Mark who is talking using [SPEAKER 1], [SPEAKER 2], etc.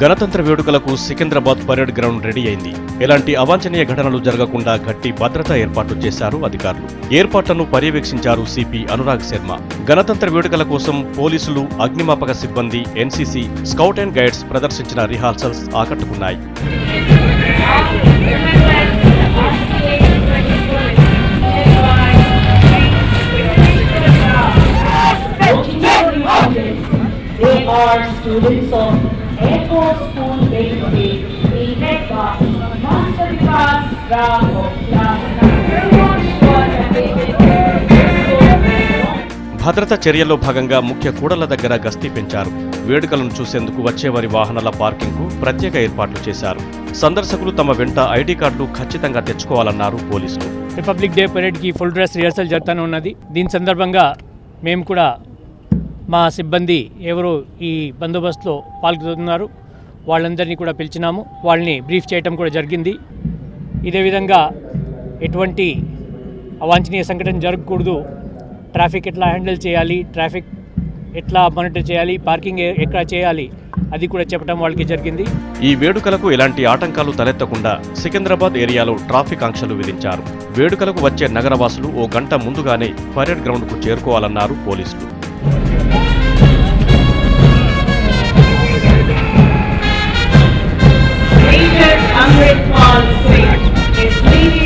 [SPEAKER 1] గణతంత్ర వేడుకలకు Secunderabad parade ground ready అయింది. ఎలాంటి అవాంఛనీయ ఘటనలు జరగకుండా గట్టి భద్రతా ఏర్పాట్లు చేశారు అధికారులు. ఏర్పాట్లను పర్యవేక్షించారు సిపి అనురాగ్ శర్మ. గణతంత్ర వేడుకల కోసం పోలీసులు, అగ్నిమాపక సిబ్బంది, ఎన్సీసీ, స్కౌట్ అండ్ గైడ్స్ ప్రదర్శించిన రిహార్సల్స్ ఆకట్టుకున్నాయి.
[SPEAKER 2] Air Force School Bay, led by Master Vikas Rao of Class 9.
[SPEAKER 1] భద్రతా చర్యల్లో భాగంగా ముఖ్య కూడళ్ల దగ్గర గస్తీ పెంచారు. వేడుకలను చూసేందుకు వచ్చేవారి వాహనాల పార్కింగ్కు ప్రత్యేక ఏర్పాట్లు చేశారు. సందర్శకులు తమ వెంట ఐడి కార్డులు ఖచ్చితంగా తెచ్చుకోవాలన్నారు పోలీసులు.
[SPEAKER 3] రిపబ్లిక్ డే పరేడ్కి ఫుల్ డ్రెస్ రిహర్సల్ జరుగుతూనే ఉన్నది. దీని సందర్భంగా మేము కూడా మా సిబ్బంది ఎవరు ఈ బందోబస్తులో పాల్గొతున్నారు వాళ్ళందరినీ కూడా పిలిచినాము. వాళ్ళని బ్రీఫ్ చేయటం కూడా జరిగింది. ఇదే విధంగా ఎటువంటి అవాంఛనీయ సంఘటన జరగకూడదు, ట్రాఫిక్ ఎట్లా హ్యాండిల్ చేయాలి, ట్రాఫిక్ ఎట్లా మానిటర్ చేయాలి, పార్కింగ్ ఎక్కడ చేయాలి, అది కూడా చెప్పడం వాళ్ళకి జరిగింది.
[SPEAKER 1] ఈ వేడుకలకు ఎలాంటి ఆటంకాలు తలెత్తకుండా సికింద్రాబాద్ ఏరియాలో ట్రాఫిక్ ఆంక్షలు విధించారు. వేడుకలకు వచ్చే నగరవాసులు ఓ గంట ముందుగానే పరేడ్ గ్రౌండ్కు చేరుకోవాలన్నారు పోలీసులు.
[SPEAKER 2] Amrit Pal Singh is leading